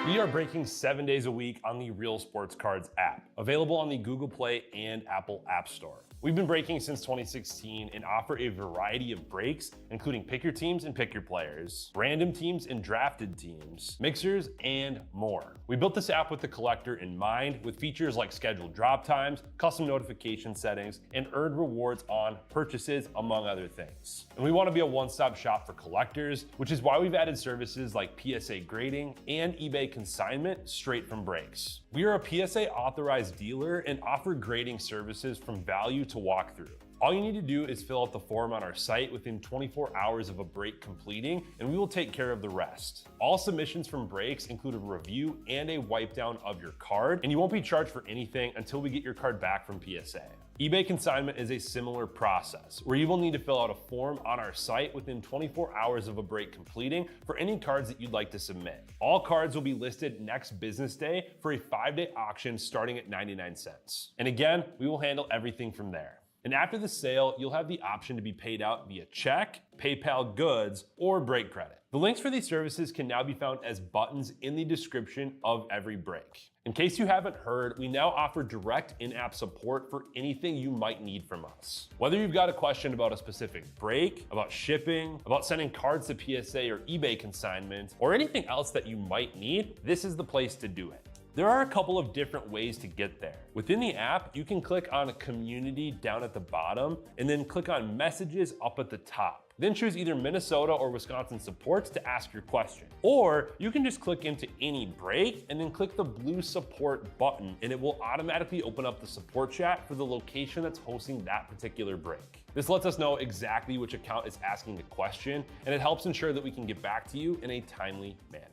We are breaking 7 days a week on the Real Sports Cards app, available on the Google Play and Apple App Store. We've been breaking since 2016 and offer a variety of breaks, including pick your teams and pick your players, random teams and drafted teams, mixers, and more. We built this app with the collector in mind, with features like scheduled drop times, custom notification settings, and earned rewards on purchases, among other things. And we want to be a one-stop shop for collectors, which is why we've added services like PSA grading and eBay consignment straight from breaks. We are a PSA authorized dealer and offer grading services from value to walkthrough. All you need to do is fill out the form on our site within 24 hours of a break completing, and we will take care of the rest. All submissions from breaks include a review and a wipe down of your card, and you won't be charged for anything until we get your card back from PSA. eBay consignment is a similar process, where you will need to fill out a form on our site within 24 hours of a break completing for any cards that you'd like to submit. All cards will be listed next business day for a 5-day auction starting at 99 cents. And again, we will handle everything from there. And after the sale, you'll have the option to be paid out via check, PayPal goods, or break credit. The links for these services can now be found as buttons in the description of every break. In case you haven't heard, we now offer direct in-app support for anything you might need from us. Whether you've got a question about a specific break, about shipping, about sending cards to PSA or eBay consignment, or anything else that you might need, this is the place to do it. There are a couple of different ways to get there. Within the app, you can click on Community down at the bottom, and then click on Messages up at the top. Then choose either Minnesota or Wisconsin supports to ask your question. Or you can just click into any break and then click the blue support button, and it will automatically open up the support chat for the location that's hosting that particular break. This lets us know exactly which account is asking the question, and it helps ensure that we can get back to you in a timely manner.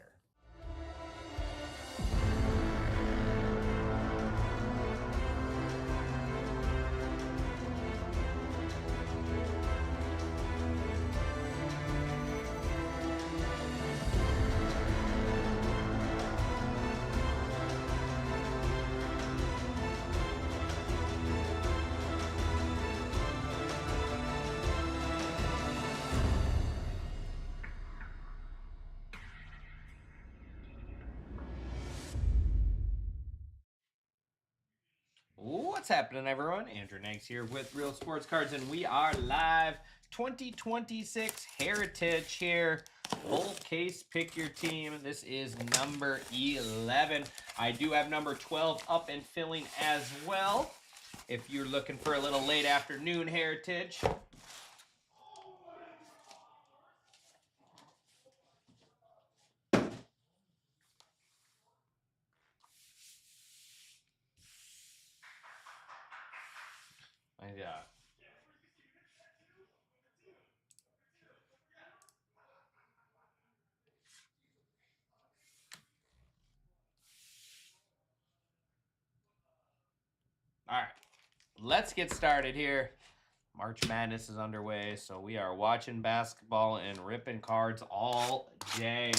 What's happening, everyone? Andrew Nanks here with Real Sports Cards, and we are live. 2026 Heritage here. Full case, pick your team. This is number 11. I do have number 12 up and filling as well. If you're looking for a little late afternoon Heritage. Yeah. All right, let's get started here. March Madness is underway, so we are watching basketball and ripping cards all day.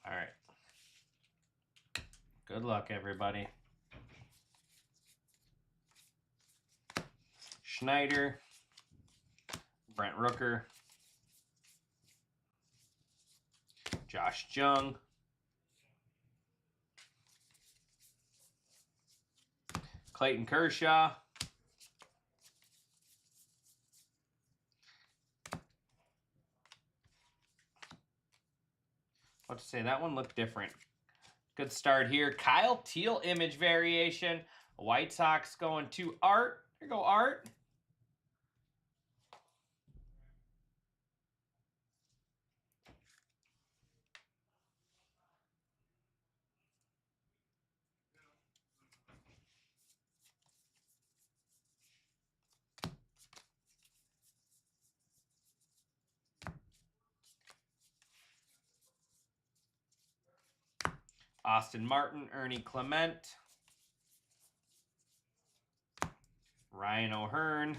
All right. Good luck, everybody. Schneider, Brent Rooker, Josh Jung, Clayton Kershaw. What to say? That one looked different. Good start here. Kyle Teal image variation. White Sox going to Art. Here you go, Art. Austin Martin, Ernie Clement. Ryan O'Hearn.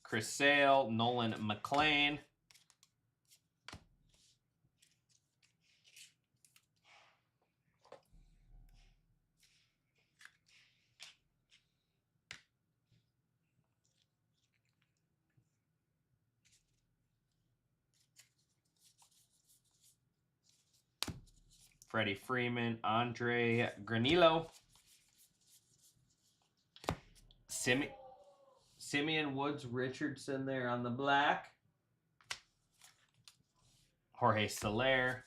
Chris Sale, Nolan McLean. Freddie Freeman, Andre Granillo. Simeon Woods Richardson there on the black. Jorge Soler.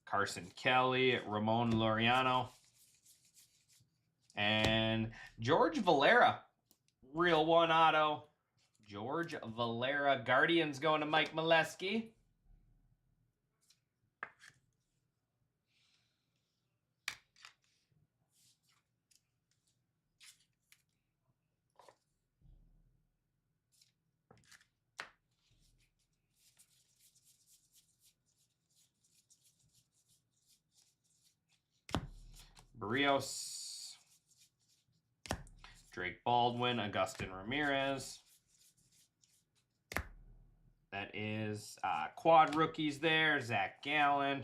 Carson Kelly, Ramon Laureano. And George Valera, real one auto. George Valera. Guardians going to Mike Molesky. Barrios. Drake Baldwin, Augustin Ramirez. That is quad rookies there. Zach Gallen.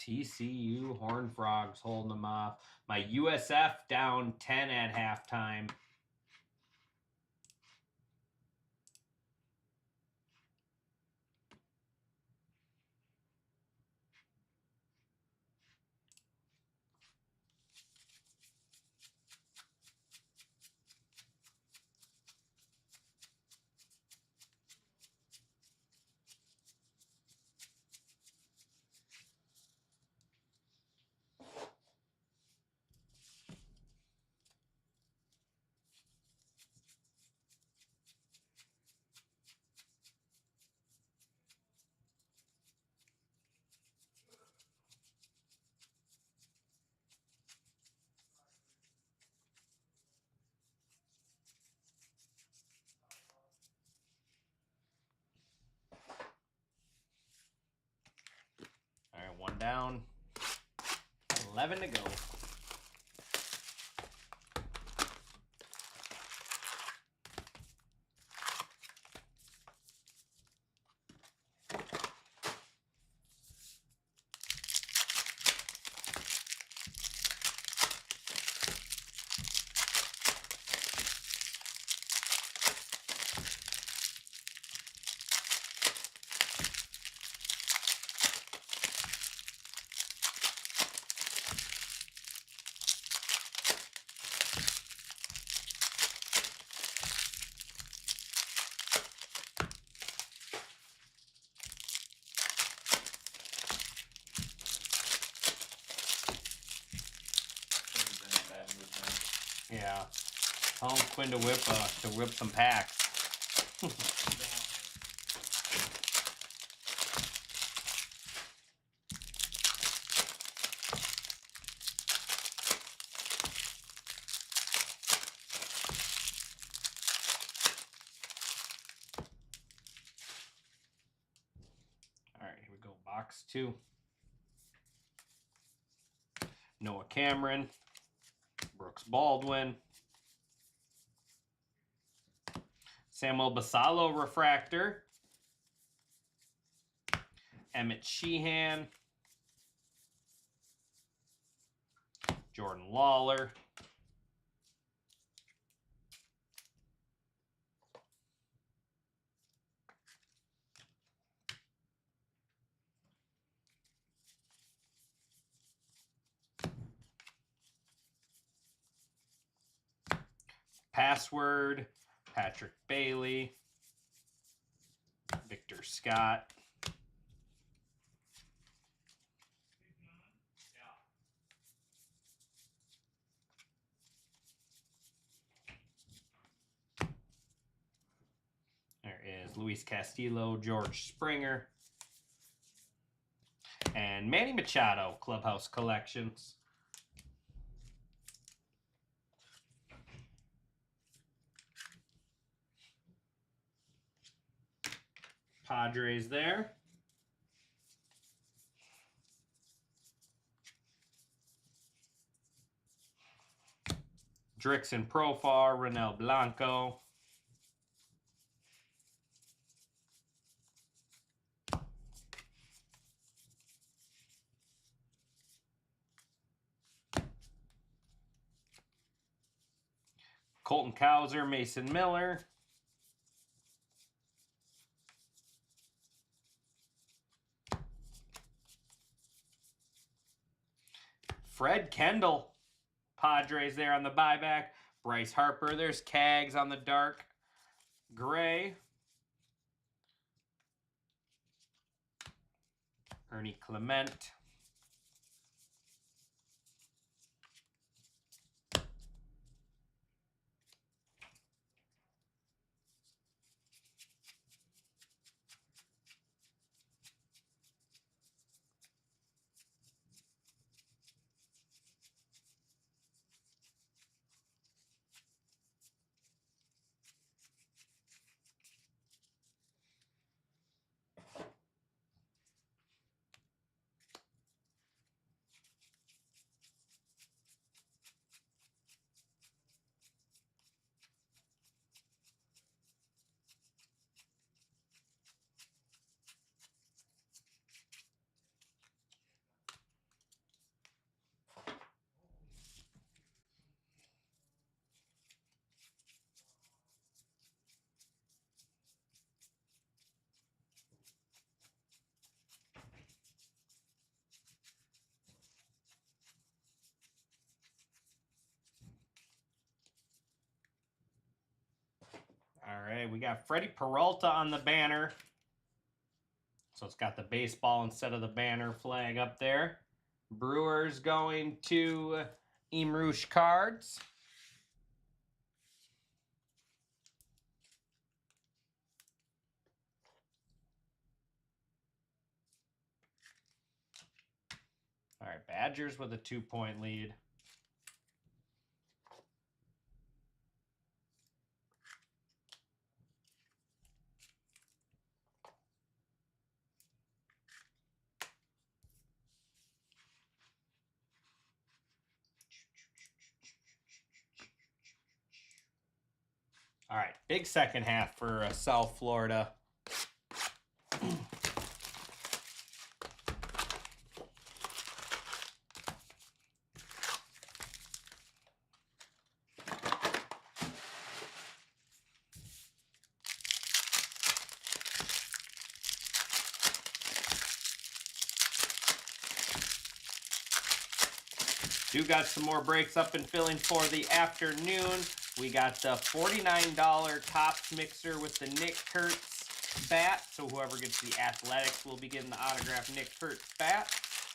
TCU Horned Frogs holding them off. My USF down 10 at halftime. All right, one down. 11 to go. Yeah. Tell him Quinn to whip some packs. box 2. Noah Cameron, Brooks Baldwin, Samuel Basallo refractor, Emmett Sheehan, Jordan Lawler, Password, Patrick Bailey, Victor Scott, there is Luis Castillo, George Springer, and Manny Machado, Clubhouse Collections. Padres there. Drixon Profar, Ronel Blanco. Colton Cowser, Mason Miller. Fred Kendall, Padres there on the buyback. Bryce Harper, there's Cags on the dark gray. Ernie Clement. All right, we got Freddie Peralta on the banner. So it's got the baseball instead of the banner flag up there. Brewers going to Imrush Cards. All right, Badgers with a 2-point lead. All right, big second half for South Florida. Do got some more breaks up and filling for the afternoon. We got the $49 Topps mixer with the Nick Kurtz bat. So whoever gets the Athletics will be getting the autographed Nick Kurtz bat.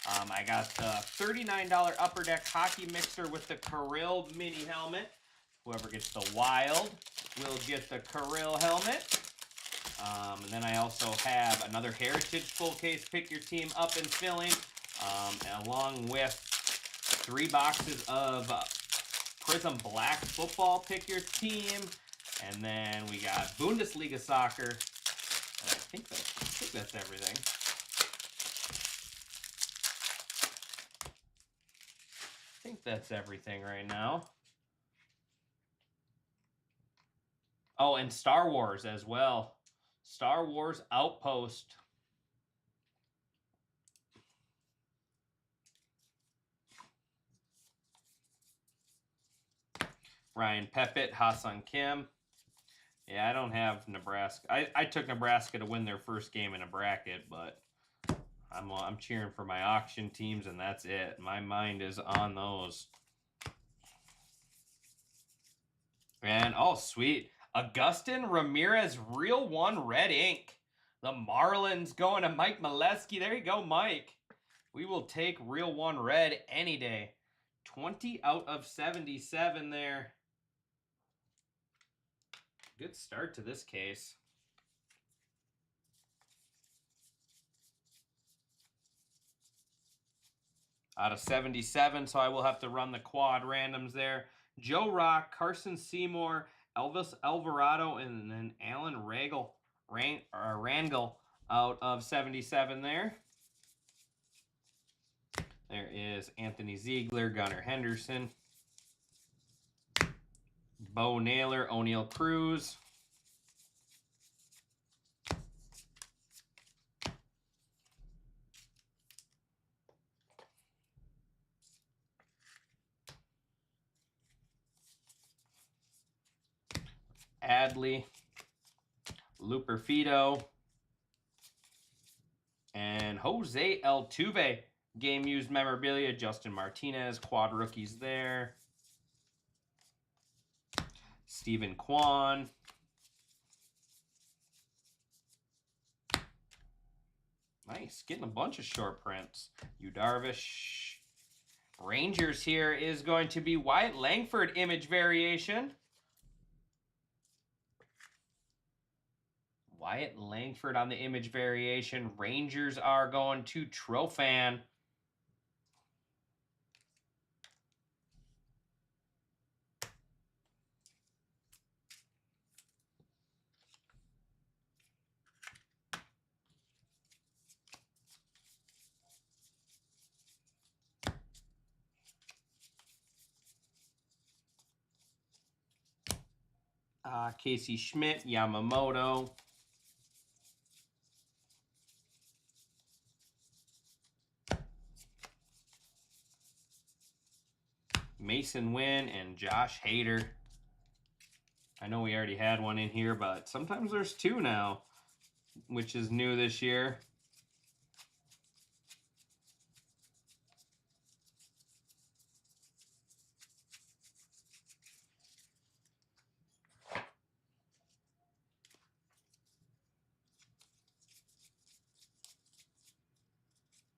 I got the $39 Upper Deck hockey mixer with the Kirill mini helmet. Whoever gets the Wild will get the Kirill helmet. And then I also have another Heritage full case pick your team up and filling, along with 3 boxes of Prism Black football pick your team, and then we got Bundesliga soccer. And I think that's everything. that's everything right now. Oh, and Star Wars as well. Star Wars Outpost. Ryan Pepitt, Ha-Seong Kim. Yeah, I don't have Nebraska. I took Nebraska to win their first game in a bracket, but I'm cheering for my auction teams, and that's it. My mind is on those. And, oh, sweet. Augustin Ramirez, Real One Red Ink. The Marlins going to Mike Molesky. There you go, Mike. We will take Real One Red any day. 20 out of 77 there. Good start to this case. Out of 77, so I will have to run the quad randoms there. Joe Rock, Carson Seymour, Elvis Alvarado, and then Alan Rangel out of 77 there. There is Anthony Ziegler, Gunnar Henderson, Bo Naylor, O'Neal Cruz. Adley, Luperfido, and Jose Altuve. Game used memorabilia, Justin Martinez, quad rookies there. Stephen Kwan. Nice, getting a bunch of short prints. Yu Darvish. Rangers here is going to be Wyatt Langford image variation. Wyatt Langford on the image variation. Rangers are going to Trofan. Casey Schmidt, Yamamoto. Mason Wynn and Josh Hader. I know we already had one in here, but sometimes there's two now, which is new this year.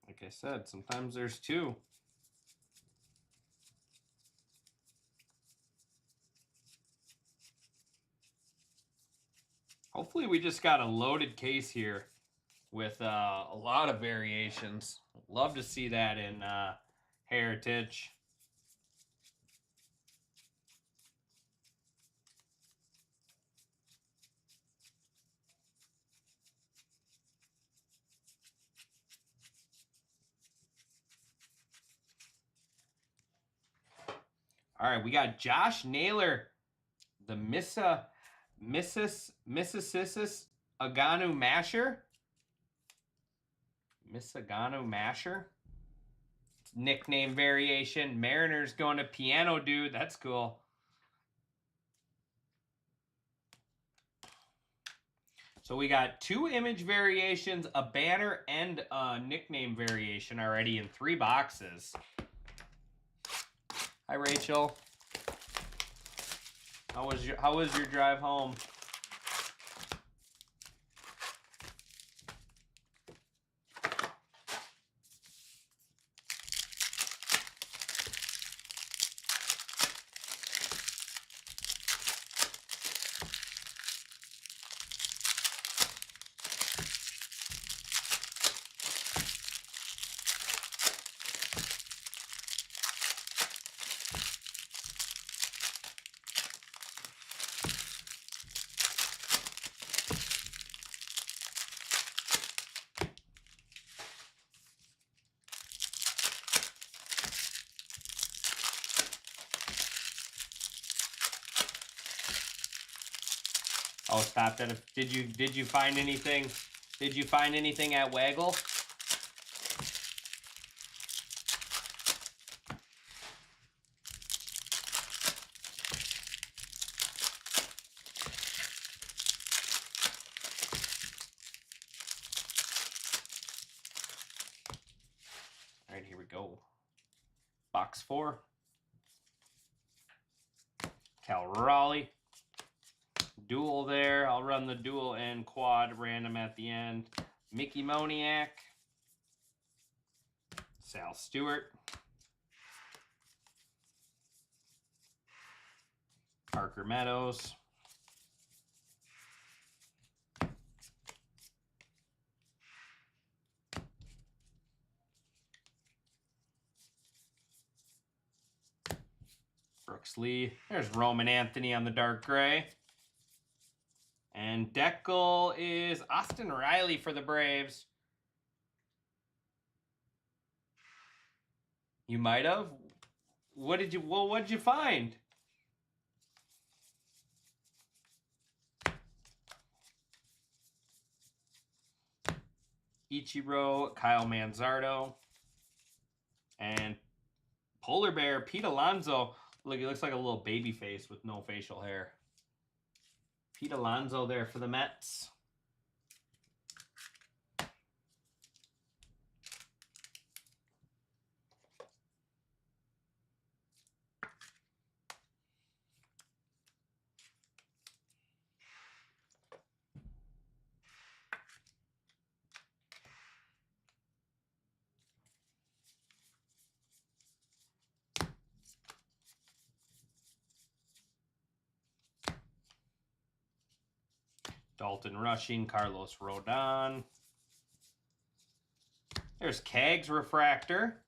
Like I said, sometimes there's two. Hopefully we just got a loaded case here with a lot of variations. Love to see that in Heritage. All right, we got Josh Naylor, the Mississippi Aganu Masher. Misagano Masher. Nickname variation. Mariners going to Piano Dude. That's cool. So we got two image variations, a banner, and a nickname variation already in 3 boxes. Hi, Rachel. How was your drive home? Oh, stop that! Did you find anything? Did you find anything at Waggle? All right, here we go. Box 4. Cal Raleigh. Dual there. I'll run the dual and quad random at the end. Mickey Moniak. Sal Stewart. Parker Meadows. Brooks Lee. There's Roman Anthony on the dark gray. And Deckel is Austin Riley for the Braves. You might have. What'd you find? Ichiro, Kyle Manzardo, and Polar Bear, Pete Alonso. Look, he looks like a little baby face with no facial hair. Pete Alonso there for the Mets. Dalton Rushing, Carlos Rodon. There's Kags Refractor.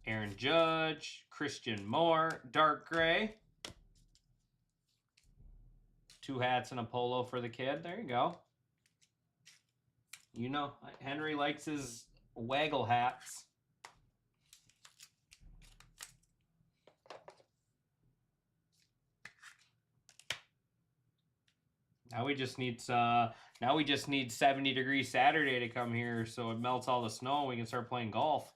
Aaron Judge, Christian Moore, dark gray. 2 hats and a polo for the kid. There you go. You know, Henry likes his Waggle hats. Now we just need 70-degree Saturday to come here so it melts all the snow and we can start playing golf.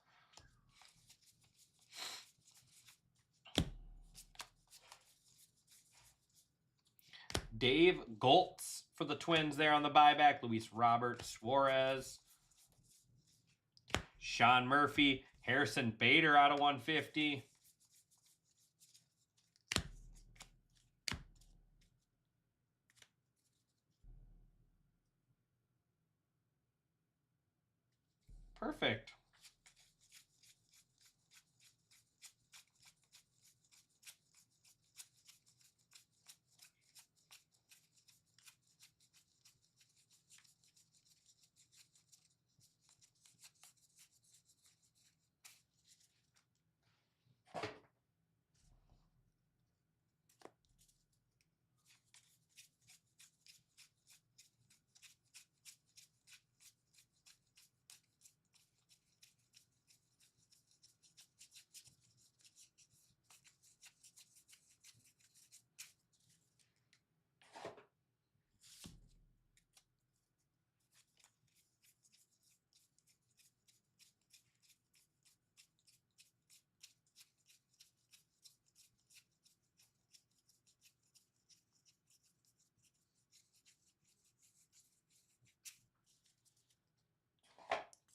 Dave Goltz for the Twins there on the buyback. Luis Robert Suarez. Sean Murphy. Harrison Bader out of 150. Perfect.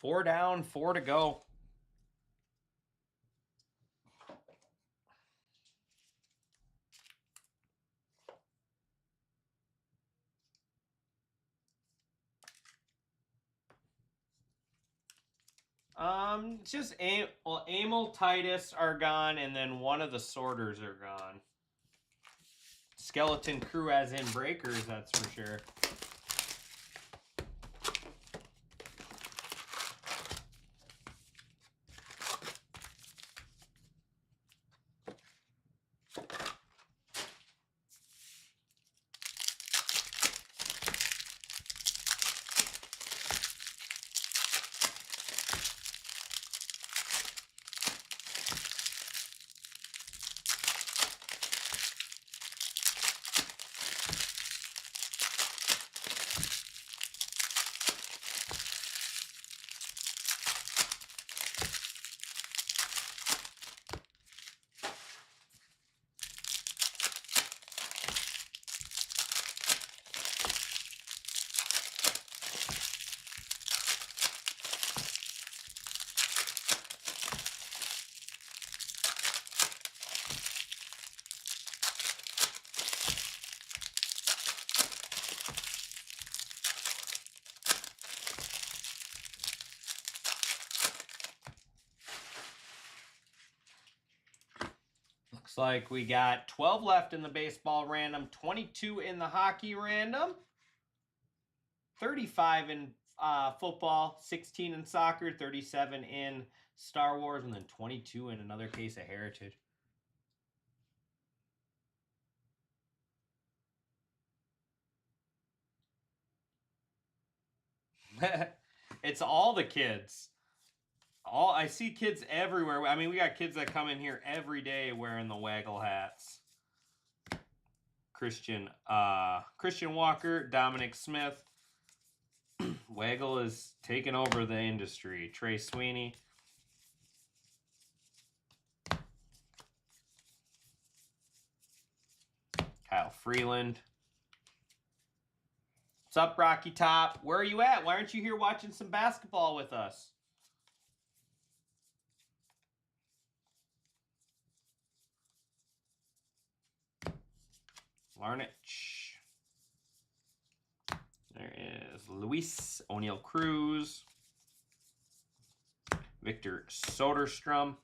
Four down, 4 to go. Just Emil, Titus are gone, and then one of the sorters are gone. Skeleton Crew as in breakers, that's for sure. Looks like we got 12 left in the baseball random, 22 in the hockey random, 35 in football, 16 in soccer, 37 in Star Wars, and then 22 in another case of Heritage. It's all the kids. I see kids everywhere. I mean, we got kids that come in here every day wearing the Waggle hats. Christian Walker, Dominic Smith. Waggle is taking over the industry. Trey Sweeney. Kyle Freeland. What's up, Rocky Top? Where are you at? Why aren't you here watching some basketball with us? Larnach. There is Luis O'Neal Cruz. Victor Soderstrom.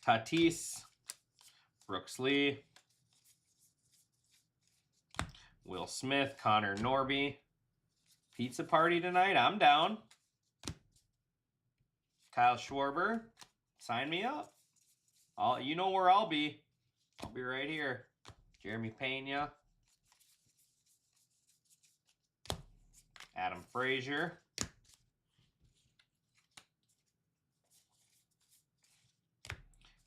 Tatis. Brooks Lee. Will Smith. Connor Norby. Pizza party tonight? I'm down. Kyle Schwarber. Sign me up. You know where I'll be. I'll be right here. Jeremy Pena. Adam Frazier.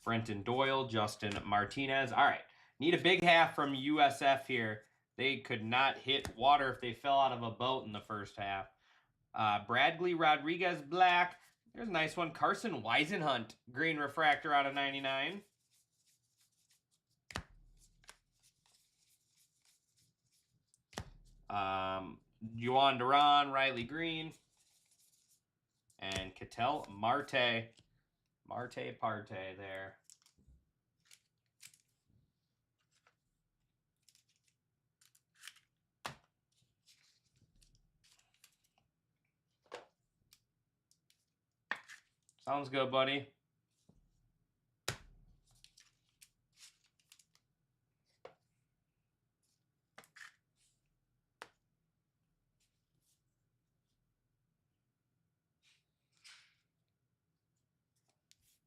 Brenton Doyle. Justin Martinez. All right. Need a big half from USF here. They could not hit water if they fell out of a boat in the first half. Bradley Rodriguez Black. There's a nice one. Carson Weisenhunt. Green refractor out of 99. Juan Duran, Riley Green. And Ketel Marte. Marte Parte there. Sounds good, buddy.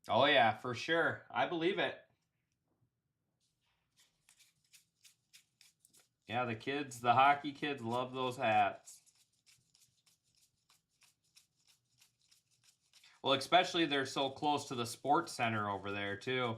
Oh, yeah, for sure. I believe it. Yeah, the kids, the hockey kids love those hats. Well, especially they're so close to the sports center over there, too.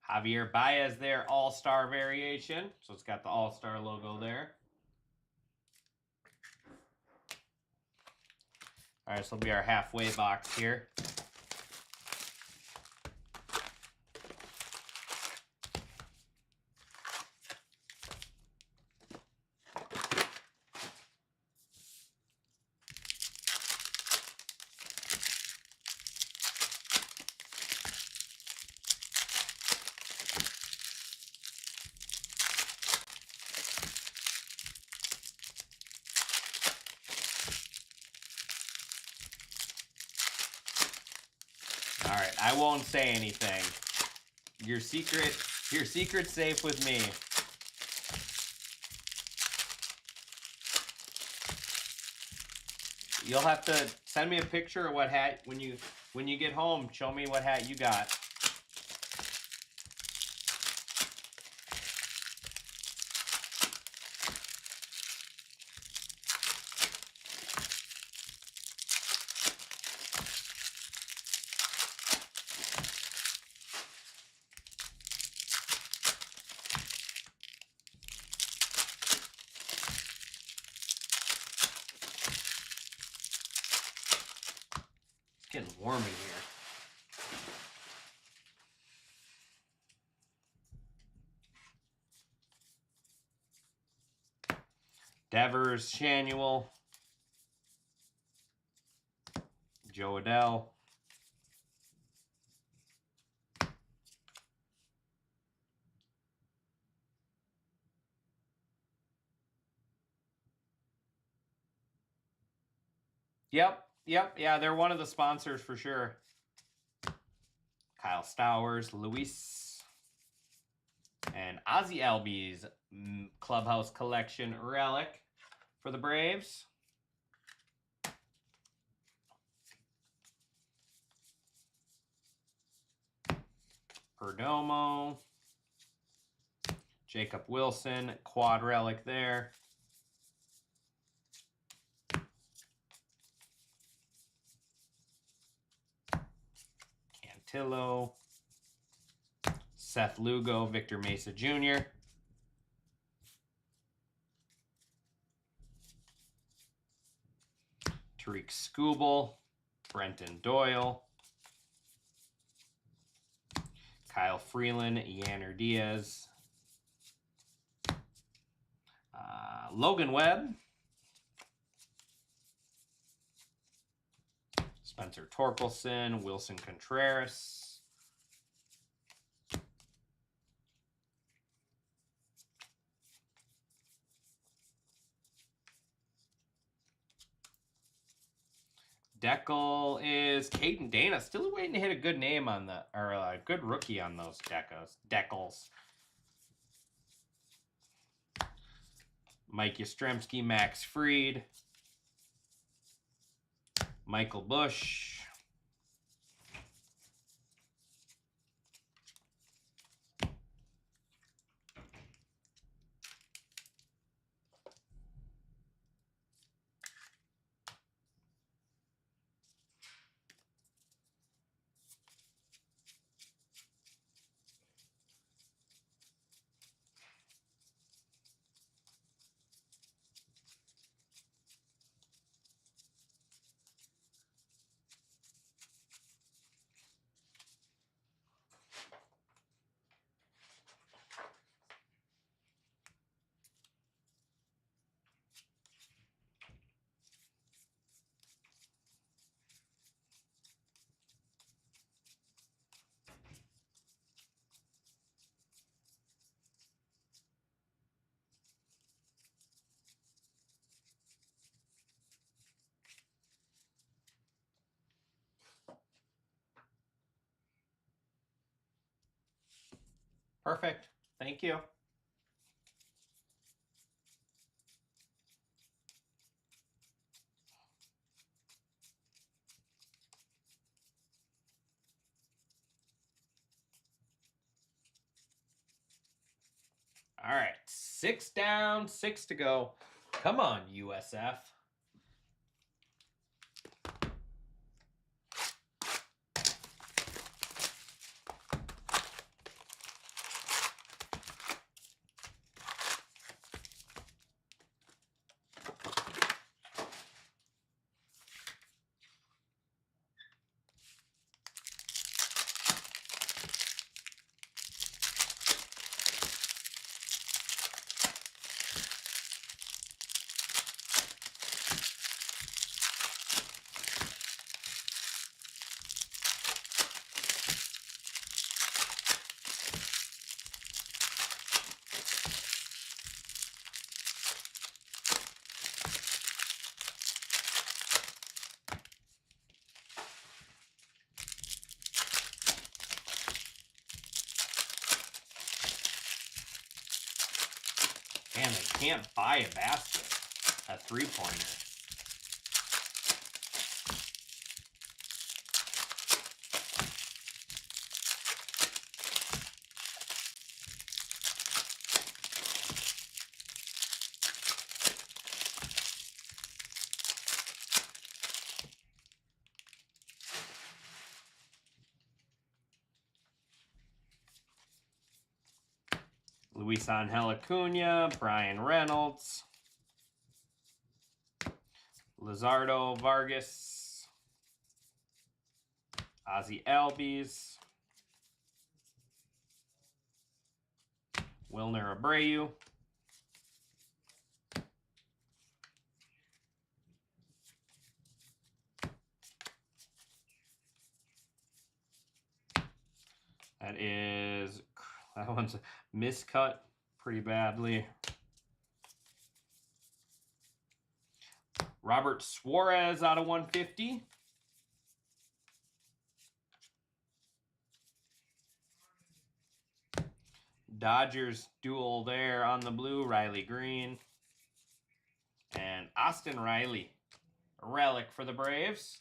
Javier Baez there, All-Star variation. So it's got the All-Star logo there. All right, this will be our halfway box here. All right, I won't say anything. Your secret's safe with me. You'll have to send me a picture of what hat when you When you get home, show me what hat you got. It's getting warm in here. Devers, Shanuel, Joe Adell, Yep, yeah, they're one of the sponsors for sure. Kyle Stowers, Luis, and Ozzie Albies Clubhouse Collection relic for the Braves. Perdomo, Jacob Wilson, quad relic there. Cantillo, Seth Lugo, Victor Mesa Jr. Tariq Skubal, Brenton Doyle, Kyle Freeland, Yanner Diaz, Logan Webb, Spencer Torkelson, Wilson Contreras, Decal is Caden Dana. Still waiting to hit a good name on the, or a good rookie on those Decals. Mike Yastrzemski, Max Fried, Michael Bush, Perfect. Thank you. All right, 6 down, 6 to go. Come on, USF. Man, they can't buy a basket. A three-pointer. Luis Angel Acuna, Brian Reynolds, Lizardo Vargas, Ozzy Albies, Wilner Abreu, that one's miscut pretty badly. Robert Suarez out of 150. Dodgers duel there on the blue, Riley Green. And Austin Riley, a relic for the Braves.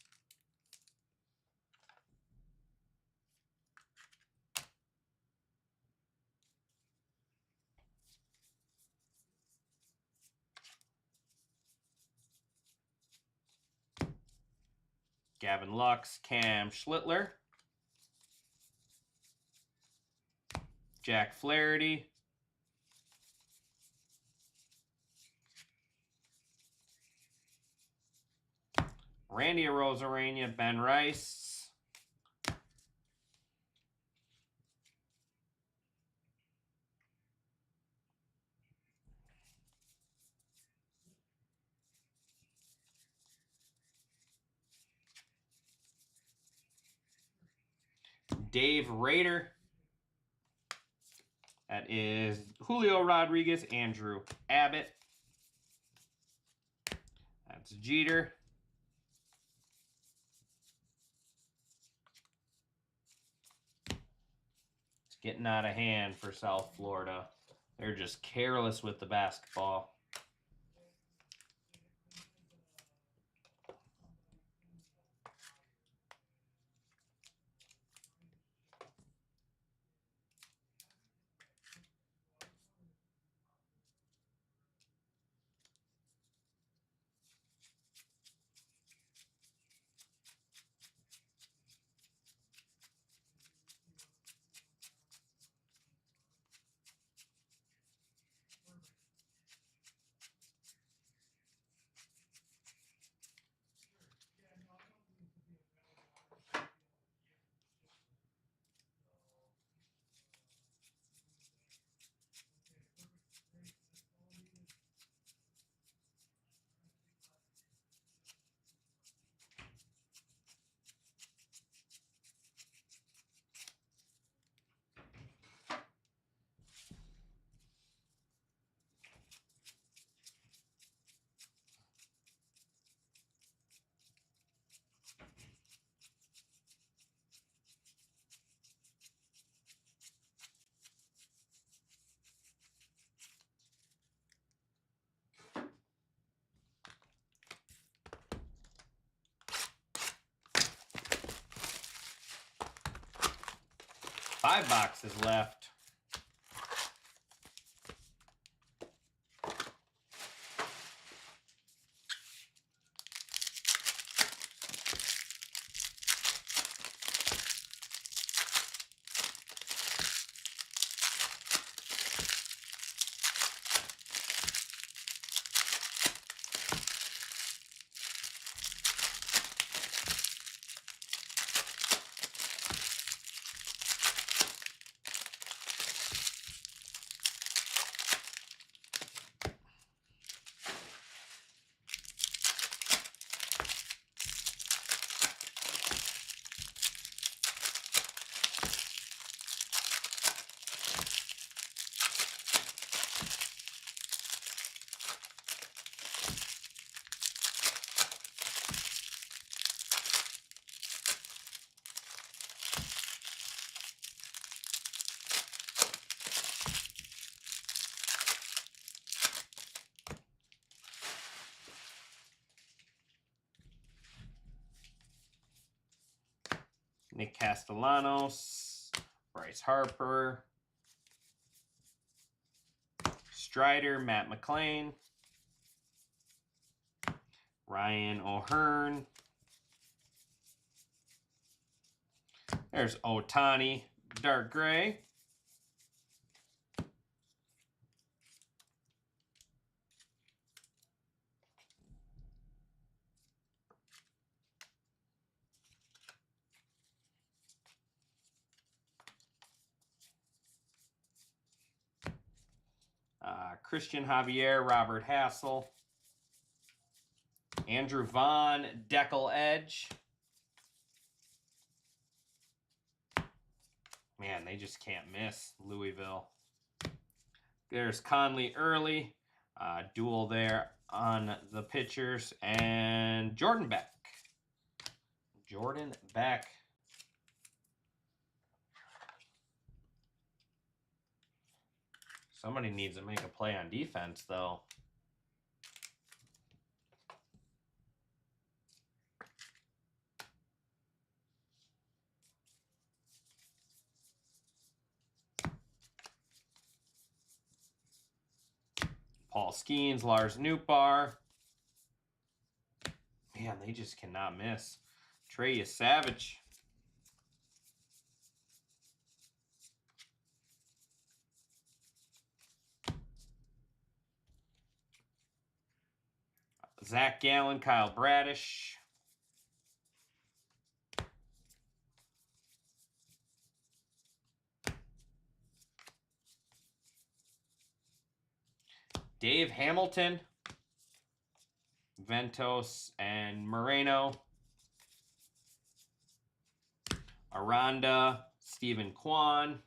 Gavin Lux, Cam Schlittler, Jack Flaherty, Randy Arozarena, Ben Rice, Dave Rader. That is Julio Rodriguez, Andrew Abbott. That's Jeter. It's getting out of hand for South Florida. They're just careless with the basketball. Five boxes left. Nick Castellanos, Bryce Harper, Strider, Matt McClain, Ryan O'Hearn. There's Ohtani, dark gray. Christian Javier, Robert Hassel. Andrew Vaughn, Deckle Edge. Man, they just can't miss Louisville. There's Conley Early. Duel there on the pitchers. And Jordan Beck. Jordan Beck. Somebody needs to make a play on defense, though. Paul Skeens, Lars Nootbaar. Man, they just cannot miss. Trey Savage. Zach Gallen, Kyle Bradish. Dave Hamilton, Ventos and Moreno. Aranda, Stephen Kwan.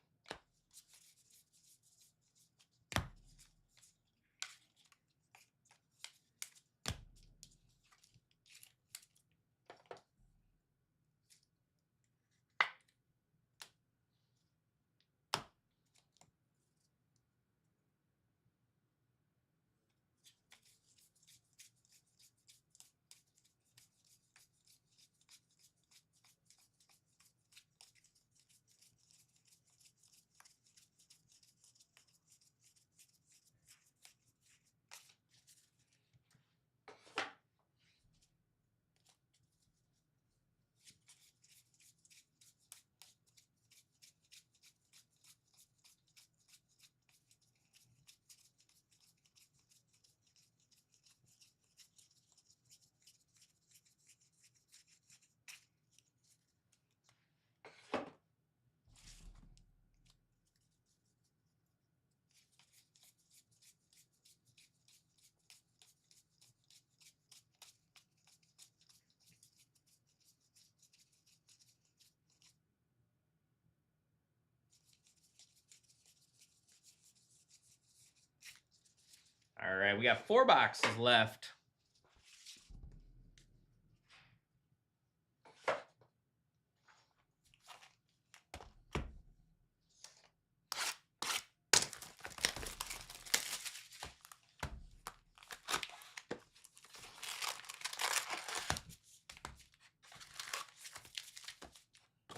All right, we got 4 boxes left.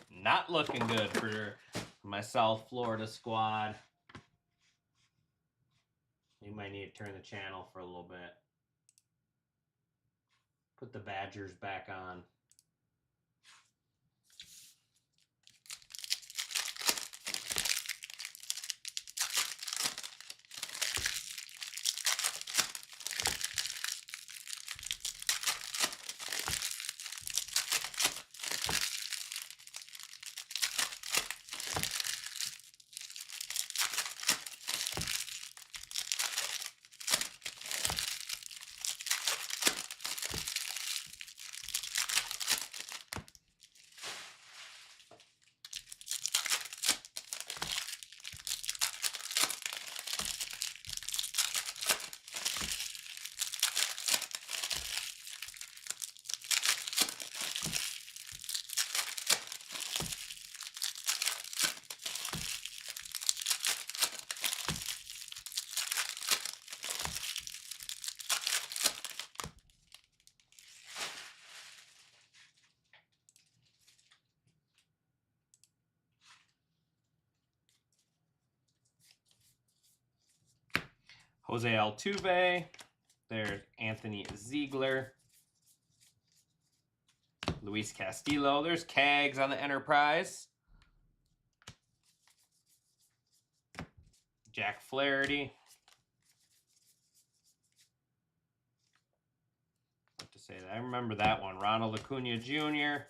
Not looking good for my South Florida squad. You might need to turn the channel for a little bit. Put the Badgers back on. Jose Altuve. There's Anthony Ziegler. Luis Castillo. There's Cags on the Enterprise. Jack Flaherty. What to say that? I remember that one. Ronald Acuna Jr.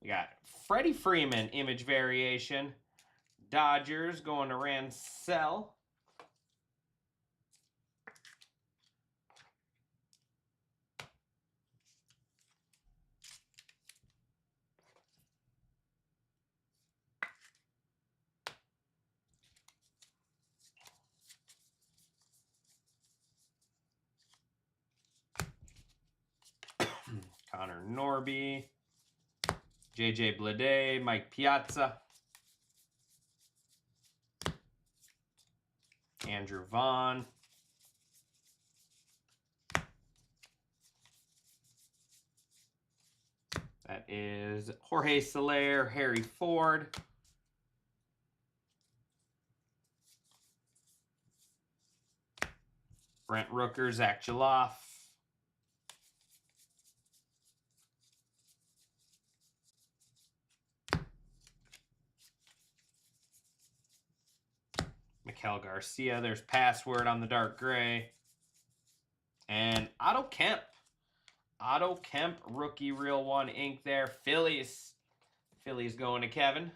We got Freddie Freeman, image variation. Dodgers going to Ransell. Connor Norby, JJ Bleday, Mike Piazza, Andrew Vaughn, that is Jorge Soler, Harry Ford, Brent Rooker, Zach Jaloff, Miguel Garcia, there's Password on the dark gray, and Otto Kemp. Otto Kemp, rookie reel 1 ink there. Phillies going to Kevin.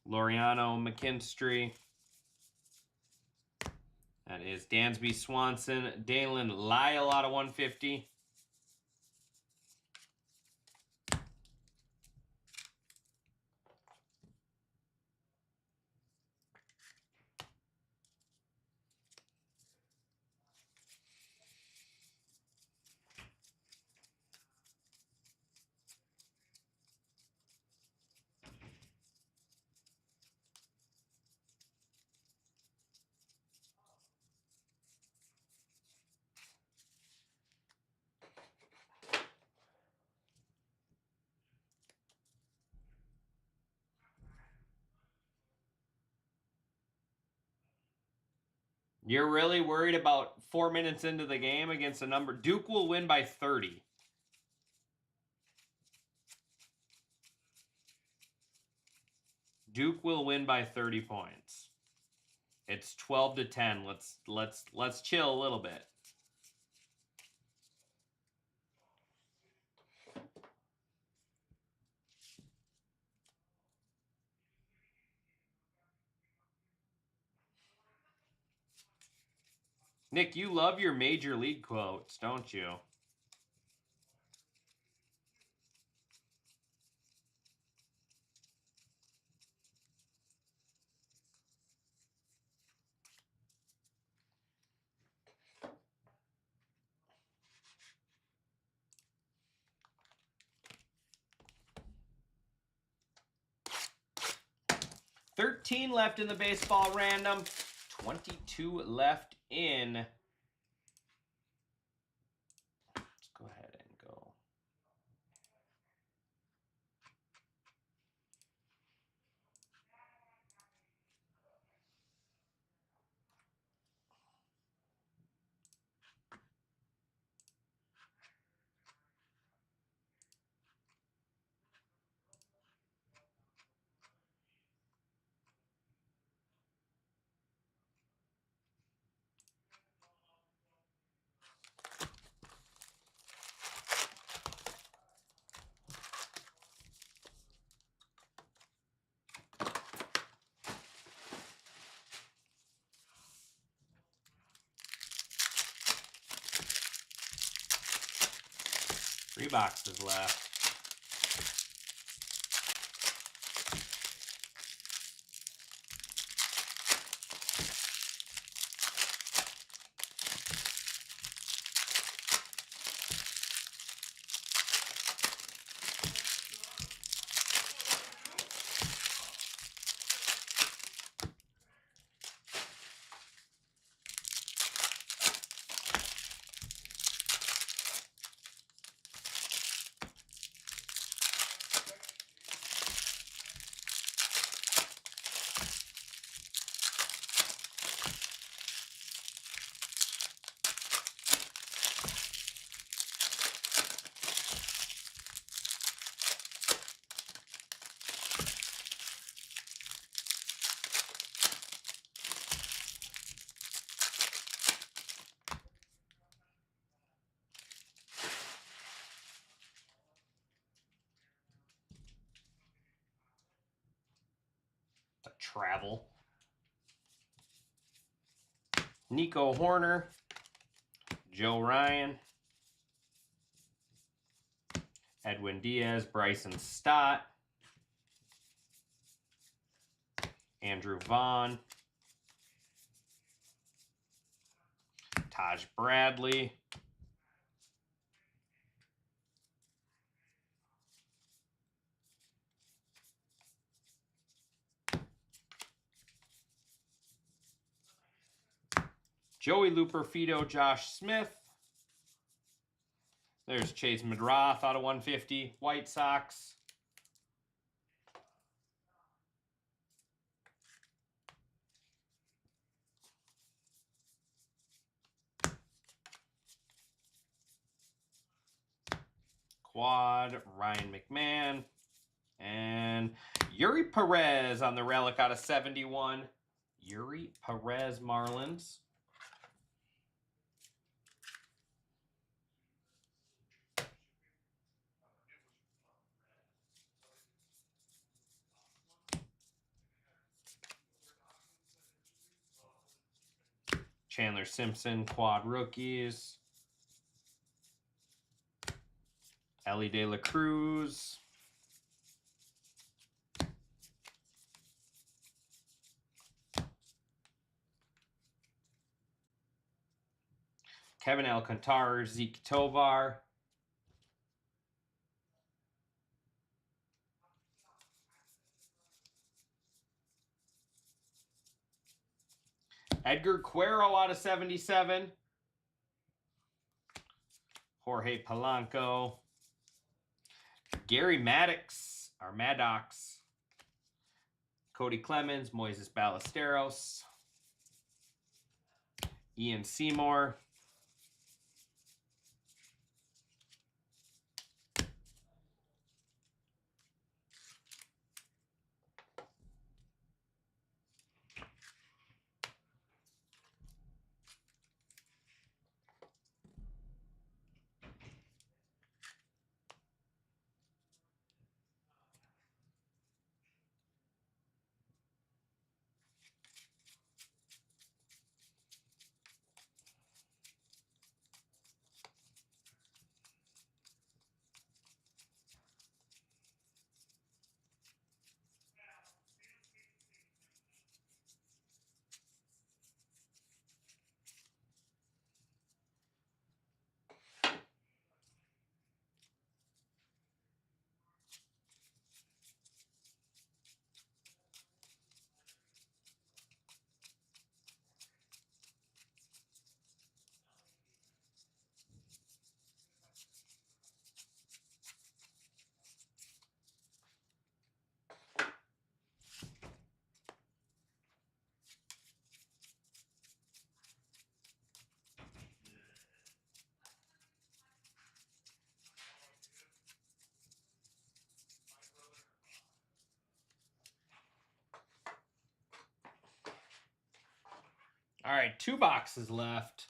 Laureano McKinstry. That is Dansby Swanson. Dalen Lyle out of 150. You're really worried about 4 minutes into the game against a number. Duke will win by 30. Duke will win by 30 points. It's 12-10. Let's chill a little bit. Nick, you love your major league quotes, don't you? $13 left in the baseball random. 22 left in. Let's go ahead and go. Three boxes left. travel. Nico Horner, Joe Ryan, Edwin Diaz, Bryson Stott, Andrew Vaughn, Taj Bradley, Joey Luperfido, Josh Smith. There's Chase Madroth out of 150, White Sox. Quad, Ryan McMahon. And Yuri Perez on the relic out of 71. Yuri Perez, Marlins. Chandler Simpson, quad rookies. Ellie De La Cruz. Kevin Alcantara, Zeke Tovar. Edgar Cuero out of 77. Jorge Polanco. Gary Maddox, or Maddox. Cody Clemens, Moises Ballesteros. Ian Seymour. All right, 2 boxes left.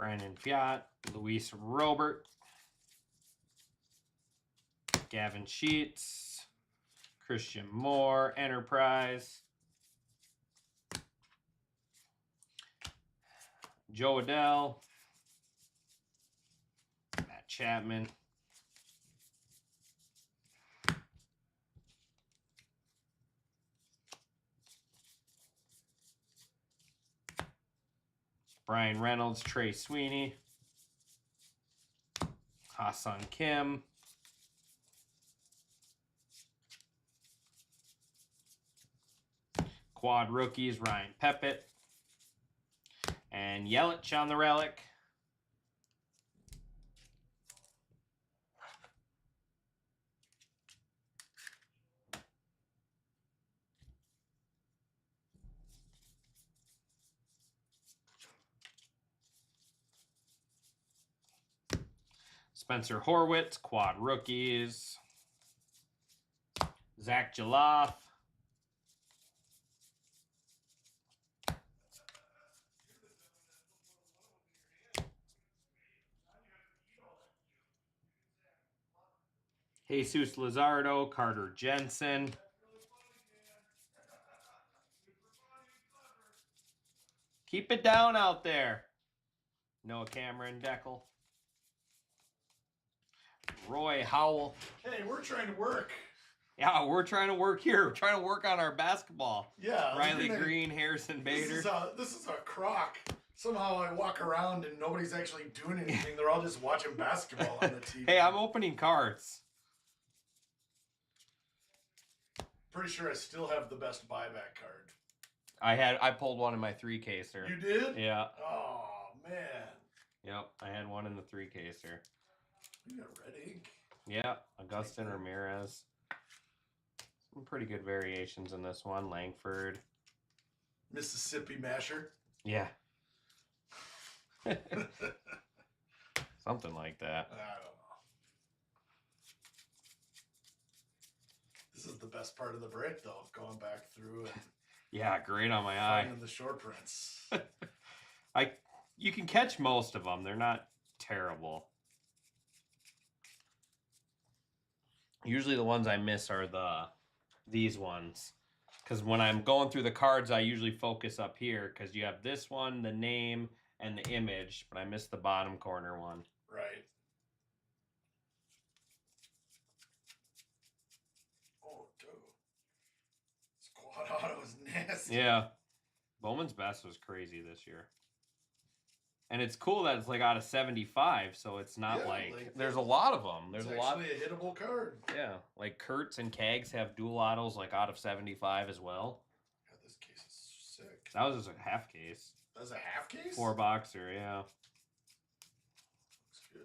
Brandon Pfaadt, Luis Robert, Gavin Sheets, Christian Moore, Enterprise, Joe Adell, Matt Chapman, Brian Reynolds, Trey Sweeney, Ha-Seong Kim, quad rookies, Ryan Pepitt, and Yelich on the relic. Spencer Horwitz, quad rookies. Zach Jaloff. Jesus Luzardo, Carter Jensen. Keep it down out there. Noah Cameron, Deckel. Roy Howell. Hey, we're trying to work. Yeah, we're trying to work here. We're trying to work on our basketball. Yeah. Riley Green, Harrison Bader. This is a crock. Somehow I walk around and nobody's actually doing anything. They're all just watching basketball on the TV. Hey, I'm opening cards. Pretty sure I still have the best buyback card. I pulled one in my 3-caser. You did? Yeah. Oh, man. Yep, I had one in the 3-caser. You got red ink. Yeah, Augustin Ramirez. Some pretty good variations in this one. Langford. Mississippi Masher. Yeah. Something like that. I don't know. This is the best part of the break, though, going back through and Yeah, great on my eye. finding the short prints. You can catch most of them. They're not terrible. Usually the ones I miss are these ones. Because when I'm going through the cards, I usually focus up here because you have this one, the name, and the image, but I missed the bottom corner one. Right. Oh, dude. Squad auto is nasty. Yeah. Bowman's Best was crazy this year. And it's cool that it's like out of 75, so it's not Yeah, like there's a lot of them. There's It's a lot. actually a hittable card. Yeah, like Kurtz and Kags have dual autos like out of 75 as well. God, this case is sick. That was just a half case. That's a half case? 4-boxer, yeah. Looks good.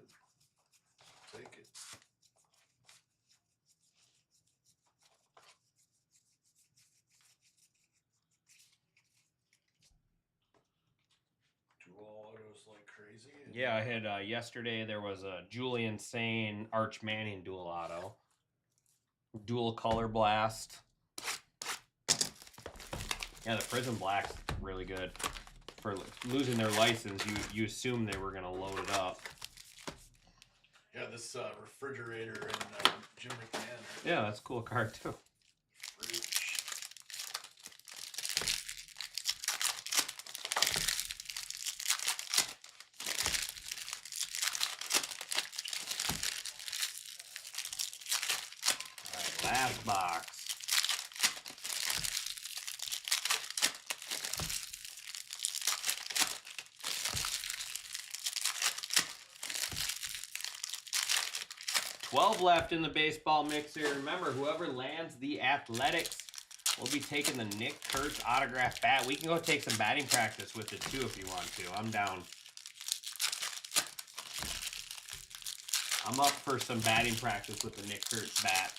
Take it. Dual autos like crazy. Yeah, I had yesterday there was a Julian Sane Arch Manning dual auto. Dual color blast. Yeah, the Prism Black's really good. For losing their license, you assume they were going to load it up. Yeah, this refrigerator and Jim McMahon. Yeah, that's a cool card too. Fridge. All right, last box. $12 left in the baseball mixer. Remember, whoever lands the Athletics will be taking the Nick Kurtz autograph bat. We can go take some batting practice with it too if you want to. I'm down. I'm up for some batting practice with the Nick Kurtz bat.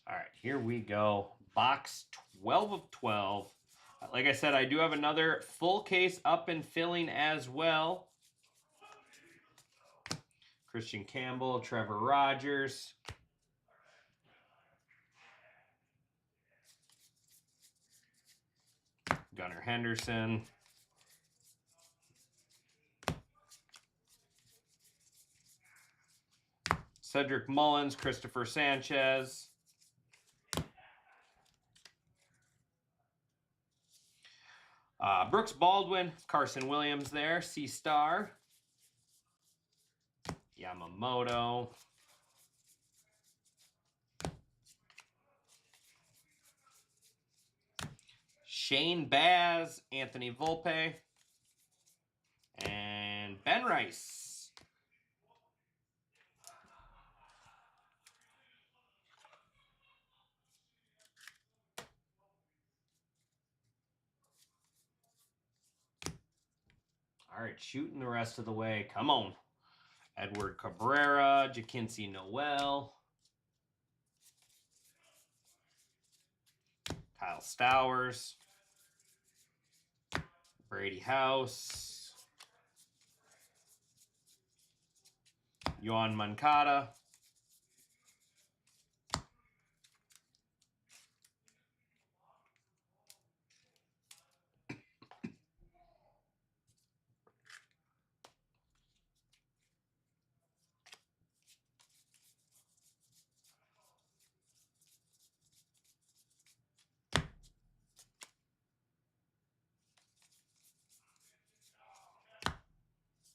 All right, here we go. Box 12 of 12. Like I said, I do have another full case up and filling as well. Christian Campbell, Trevor Rogers. Gunnar Henderson. Cedric Mullins, Christopher Sanchez. Brooks Baldwin, Carson Williams there, C-Star. Yamamoto. Shane Baz, Anthony Volpe. And Ben Rice. All right, shooting the rest of the way. Come on. Edward Cabrera, Jackinsey Noel. Kyle Stowers. Brady House. Yohan Moncada.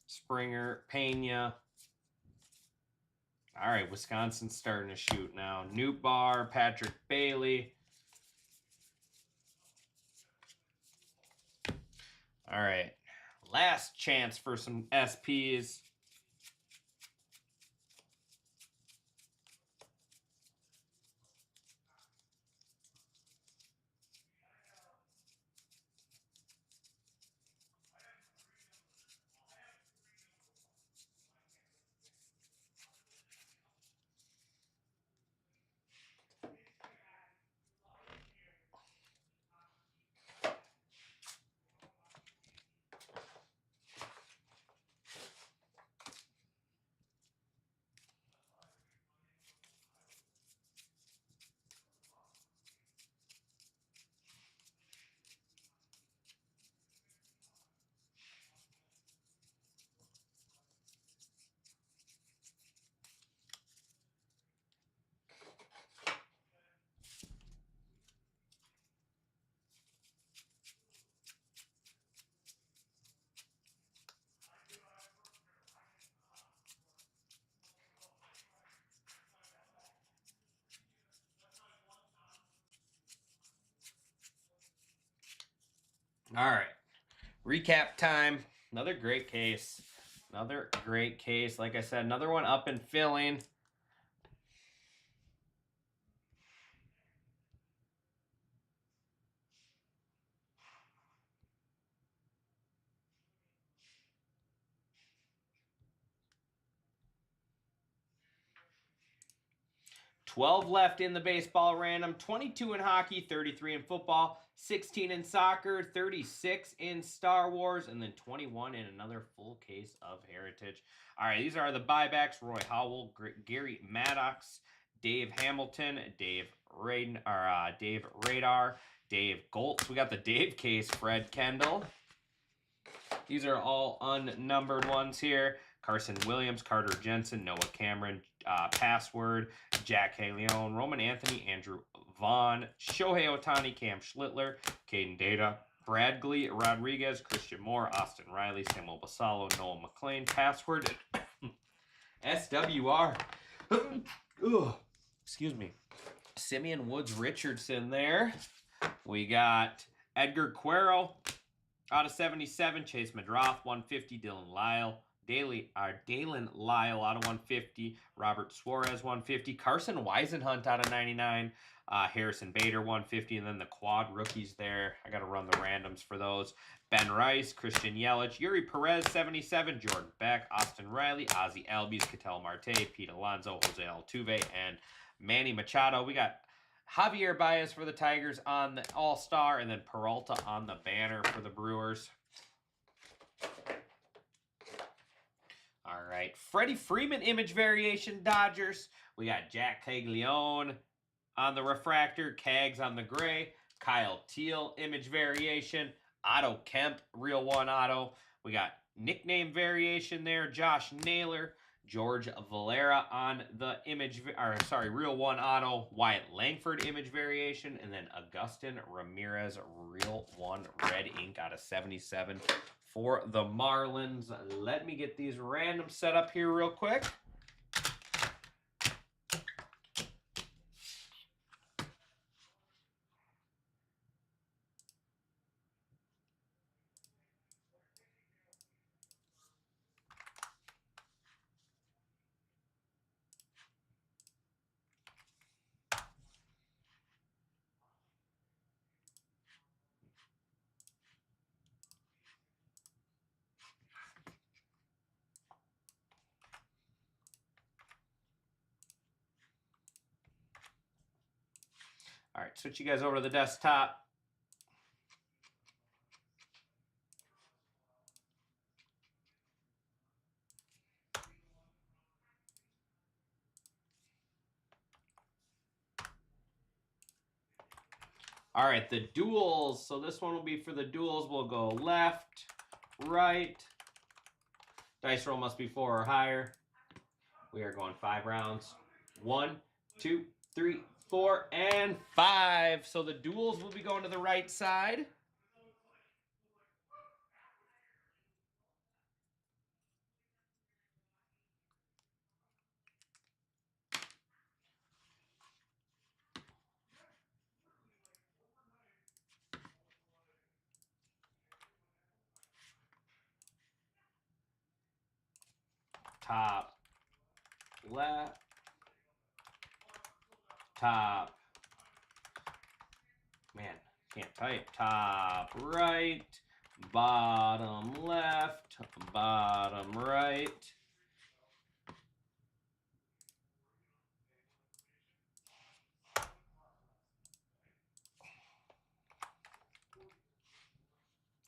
Springer, Pena. All right, Wisconsin's starting to shoot now. Newt Bar, Patrick Bailey. All right, last chance for some SPs. All right, recap time. Another great case. Another great case. Like I said, another one up and filling. $12 left in the baseball random, 22 in hockey, 33 in football, 16 in soccer, 36 in Star Wars, and then 21 in another full case of Heritage. All right, these are the buybacks: Roy Howell, Gary Maddox, Dave Hamilton, Dave Radar, Dave Goltz. We got the Dave case, Fred Kendall. These are all unnumbered ones here. Carson Williams, Carter Jensen, Noah Cameron, Password, Jack Leone, Roman Anthony, Andrew Vaughn, Shohei Ohtani, Cam Schlittler, Caden Data, Bradley Rodriguez, Christian Moore, Austin Riley, Samuel Basalo, Noel McLean, Password, SWR. Excuse me. Simeon Woods Richardson there. We got Edgar Quero out of 77, Chase Madroth, 150, Dylan Lyle. Dalen Lyle out of 150, Robert Suarez 150, Carson Weisenhunt out of 99, Harrison Bader 150, and then the quad rookies there. I got to run the randoms for those. Ben Rice, Christian Yelich, Yuri Perez 77, Jordan Beck, Austin Riley, Ozzie Albies, Ketel Marte, Pete Alonso, Jose Altuve, and Manny Machado. We got Javier Baez for the Tigers on the All-Star, and then Peralta on the banner for the Brewers. All right, Freddie Freeman image variation Dodgers. We got Jack Caglione on the refractor, Cags on the gray, Kyle Teal image variation, Otto Kemp real one auto. We got nickname variation there, Josh Naylor, George Valera on the real one auto, Wyatt Langford image variation, and then Agustin Ramirez real one red ink out of 77 for the Marlins. Let me get these random set up here real quick. All right, switch you guys over to the desktop. All right, the duels. So this one will be for the duels. We'll go left, right. Dice roll must be 4 or higher. We are going 5 rounds. 1, 2, 3, 4, and 5. So the duels will be going to the right side. Top left, top, man, can't type, top right, bottom left, bottom right.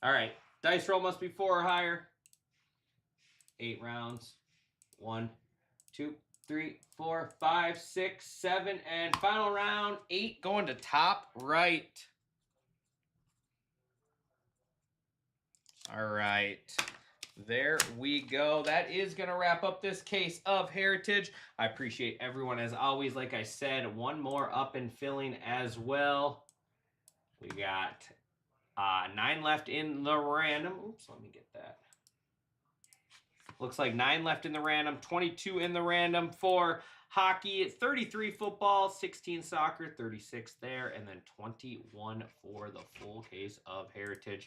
All right, dice roll must be 4 or higher. 8 rounds. 1, 2, 3, 4, 5, 6, 7, and final round 8 going to top right. All right. There we go. That is going to wrap up this case of Heritage. I appreciate everyone as always. Like I said, one more up and filling as well. We got 9 left in the random. Oops, let me get that. Looks like 9 left in the random, 22 in the random for hockey, 33 football, 16 soccer, 36 there, and then 21 for the full case of Heritage.